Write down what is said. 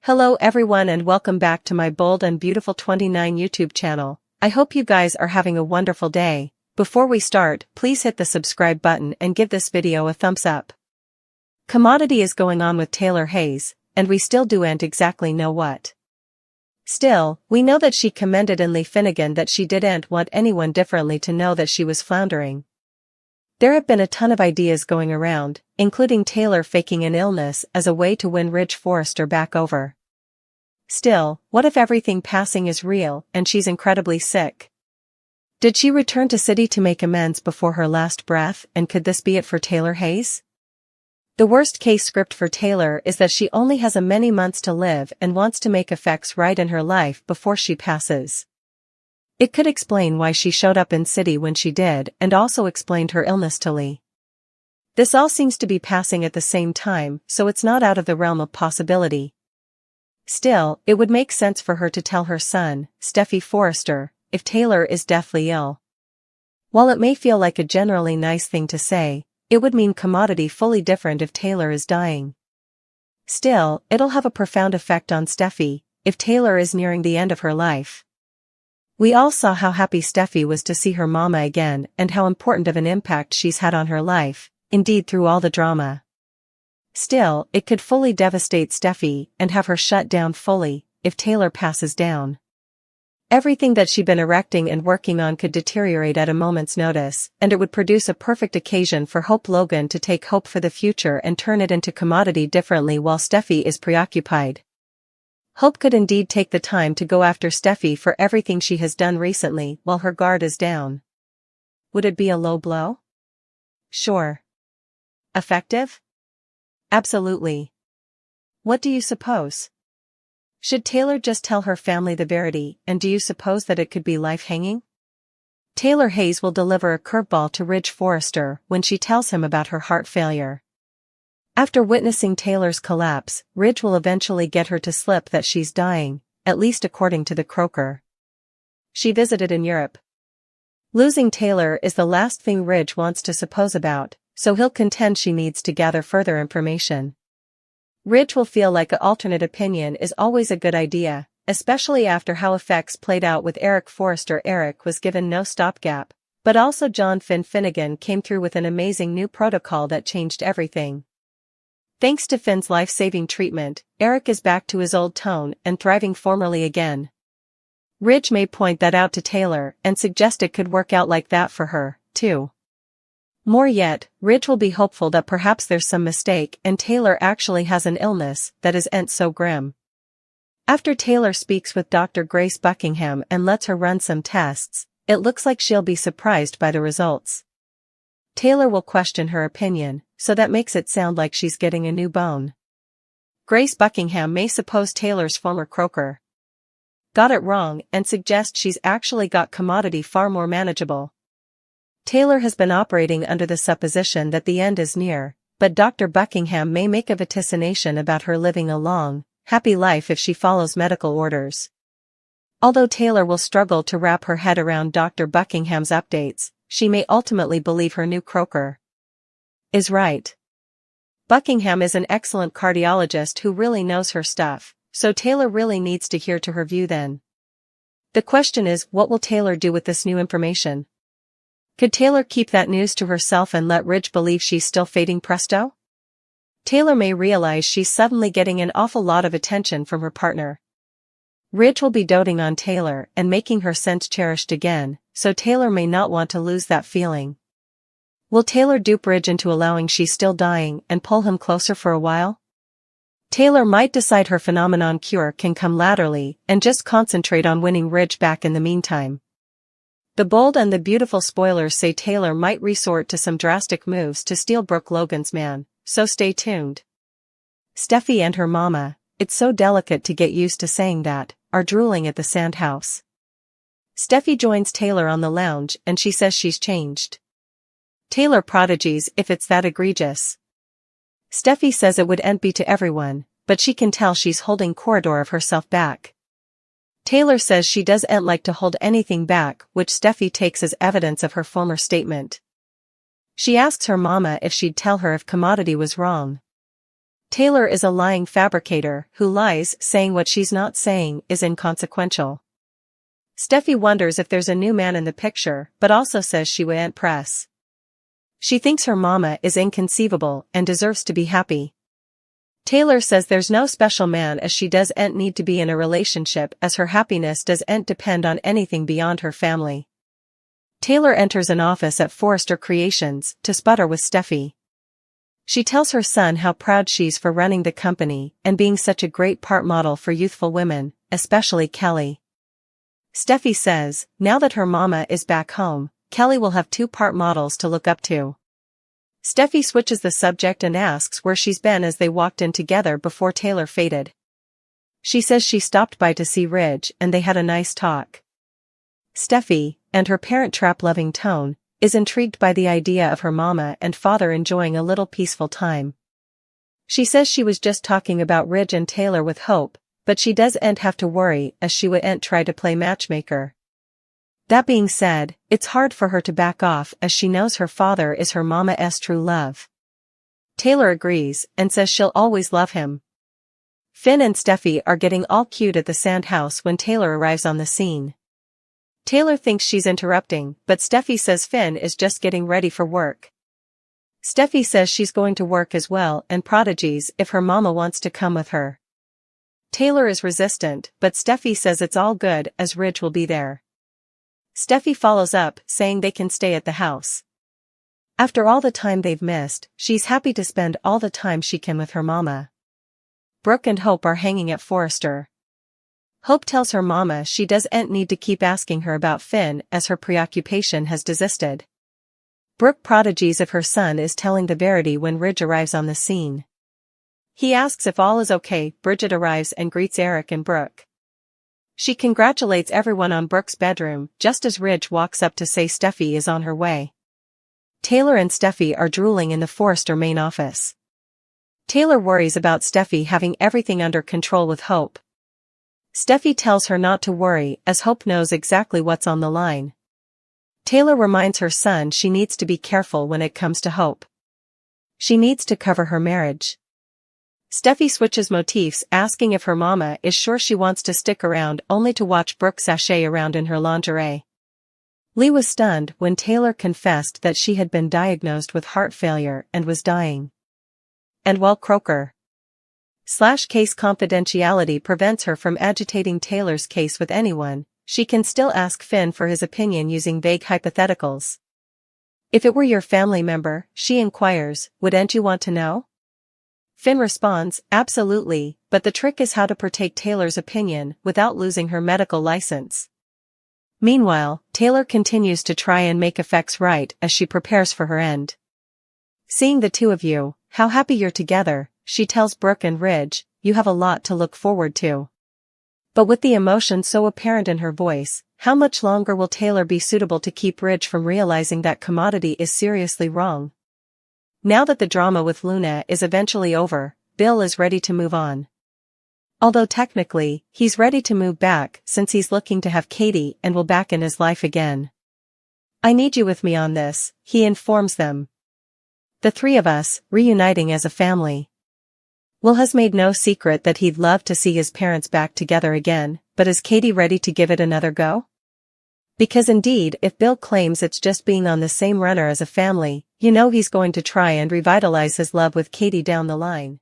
Hello everyone and welcome back to my Bold and Beautiful 29 YouTube channel. I hope you guys are having a wonderful day. Before we start, please hit the subscribe button and give this video a thumbs up. Commodity is going on with Taylor Hayes, and we still don't exactly know what. Still, we know that she commended in Lee Finnegan that she didn't want anyone differently to know that she was floundering. There have been a ton of ideas going around, including Taylor faking an illness as a way to win Ridge Forrester back over. Still, what if everything passing is real and she's incredibly sick? Did she return to city to make amends before her last breath, and could this be it for Taylor Hayes? The worst case script for Taylor is that she only has many months to live and wants to make effects right in her life before she passes. It could explain why she showed up in city when she did and also explained her illness to Lee. This all seems to be passing at the same time, so it's not out of the realm of possibility. Still, it would make sense for her to tell her son, Steffy Forrester, if Taylor is deathly ill. While it may feel like a generally nice thing to say, it would mean commodity fully different if Taylor is dying. Still, it'll have a profound effect on Steffy, if Taylor is nearing the end of her life. We all saw how happy Steffy was to see her mama again and how important of an impact she's had on her life, indeed through all the drama. Still, it could fully devastate Steffy and have her shut down fully, if Taylor passes down. Everything that she'd been erecting and working on could deteriorate at a moment's notice, and it would produce a perfect occasion for Hope Logan to take hope for the future and turn it into commodity differently while Steffy is preoccupied. Hope could indeed take the time to go after Steffy for everything she has done recently while her guard is down. Would it be a low blow? Sure. Effective? Absolutely. What do you suppose? Should Taylor just tell her family the verity, and do you suppose that it could be life hanging? Taylor Hayes will deliver a curveball to Ridge Forrester when she tells him about her heart failure. After witnessing Taylor's collapse, Ridge will eventually get her to slip that she's dying, at least according to the croaker. She visited in Europe. Losing Taylor is the last thing Ridge wants to suppose about, so he'll contend she needs to gather further information. Ridge will feel like an alternate opinion is always a good idea, especially after how effects played out with Eric Forrester. Eric was given no stopgap, but also John Finnegan came through with an amazing new protocol that changed everything. Thanks to Finn's life-saving treatment, Eric is back to his old tone and thriving formally again. Ridge may point that out to Taylor and suggest it could work out like that for her, too. More yet, Ridge will be hopeful that perhaps there's some mistake and Taylor actually has an illness that isn't so grim. After Taylor speaks with Dr. Grace Buckingham and lets her run some tests, it looks like she'll be surprised by the results. Taylor will question her opinion, so that makes it sound like she's getting a new bone. Grace Buckingham may suppose Taylor's former croaker got it wrong and suggest she's actually got commodity far more manageable. Taylor has been operating under the supposition that the end is near, but Dr. Buckingham may make a vaticination about her living a long, happy life if she follows medical orders. Although Taylor will struggle to wrap her head around Dr. Buckingham's updates, she may ultimately believe her new croaker is right. Buckingham is an excellent cardiologist who really knows her stuff, so Taylor really needs to hear to her view then. The question is, what will Taylor do with this new information? Could Taylor keep that news to herself and let Ridge believe she's still fading presto? Taylor may realize she's suddenly getting an awful lot of attention from her partner. Ridge will be doting on Taylor and making her sense cherished again, so Taylor may not want to lose that feeling. Will Taylor dupe Ridge into allowing she's still dying and pull him closer for a while? Taylor might decide her phenomenon cure can come laterally and just concentrate on winning Ridge back in the meantime. The Bold and the Beautiful spoilers say Taylor might resort to some drastic moves to steal Brooke Logan's man, so stay tuned. Steffy and her mama, it's so delicate to get used to saying that, are drooling at the sand house. Steffy joins Taylor on the lounge and she says she's changed. Taylor prodigies if it's that egregious. Steffy says it wouldn't be to everyone, but she can tell she's holding corridor of herself back. Taylor says she doesn't like to hold anything back, which Steffy takes as evidence of her former statement. She asks her mama if she'd tell her if commodity was wrong. Taylor is a lying fabricator who lies, saying what she's not saying is inconsequential. Steffy wonders if there's a new man in the picture, but also says she won't press. She thinks her mama is inconceivable and deserves to be happy. Taylor says there's no special man as she doesn't need to be in a relationship as her happiness doesn't depend on anything beyond her family. Taylor enters an office at Forrester Creations to sputter with Steffy. She tells her son how proud she's for running the company and being such a great part model for youthful women, especially Kelly. Steffy says, now that her mama is back home, Kelly will have two part models to look up to. Steffy switches the subject and asks where she's been as they walked in together before Taylor faded. She says she stopped by to see Ridge and they had a nice talk. Steffy, and her parent trap-loving tone, is intrigued by the idea of her mama and father enjoying a little peaceful time. She says she was just talking about Ridge and Taylor with Hope, but she doesn't have to worry as she wouldn't try to play matchmaker. That being said, it's hard for her to back off as she knows her father is her mama's true love. Taylor agrees and says she'll always love him. Finn and Steffy are getting all cute at the sand house when Taylor arrives on the scene. Taylor thinks she's interrupting, but Steffy says Finn is just getting ready for work. Steffy says she's going to work as well and prodigies if her mama wants to come with her. Taylor is resistant, but Steffy says it's all good as Ridge will be there. Steffy follows up, saying they can stay at the house. After all the time they've missed, she's happy to spend all the time she can with her mama. Brooke and Hope are hanging at Forrester. Hope tells her mama she doesn't need to keep asking her about Finn as her preoccupation has desisted. Brooke prodigies if her son is telling the verity when Ridge arrives on the scene. He asks if all is okay. Bridget arrives and greets Eric and Brooke. She congratulates everyone on Brooke's bedroom just as Ridge walks up to say Steffy is on her way. Taylor and Steffy are drooling in the Forrester main office. Taylor worries about Steffy having everything under control with Hope. Steffy tells her not to worry as Hope knows exactly what's on the line. Taylor reminds her son she needs to be careful when it comes to Hope. She needs to cover her marriage. Steffy switches motifs asking if her mama is sure she wants to stick around only to watch Brooke sashay around in her lingerie. Lee was stunned when Taylor confessed that she had been diagnosed with heart failure and was dying. And while Croker /case confidentiality prevents her from agitating Taylor's case with anyone, she can still ask Finn for his opinion using vague hypotheticals. If it were your family member, she inquires, wouldn't you want to know? Finn responds, absolutely, but the trick is how to partake Taylor's opinion without losing her medical license. Meanwhile, Taylor continues to try and make effects right as she prepares for her end. Seeing the two of you, how happy you're together, she tells Brooke and Ridge, you have a lot to look forward to. But with the emotion so apparent in her voice, how much longer will Taylor be suitable to keep Ridge from realizing that commodity is seriously wrong? Now that the drama with Luna is eventually over, Bill is ready to move on. Although technically, he's ready to move back since he's looking to have Katie and Will back in his life again. I need you with me on this, he informs them. The three of us, reuniting as a family. Will has made no secret that he'd love to see his parents back together again, but is Katie ready to give it another go? Because indeed, if Bill claims it's just being on the same runner as a family, you know he's going to try and revitalize his love with Katie down the line.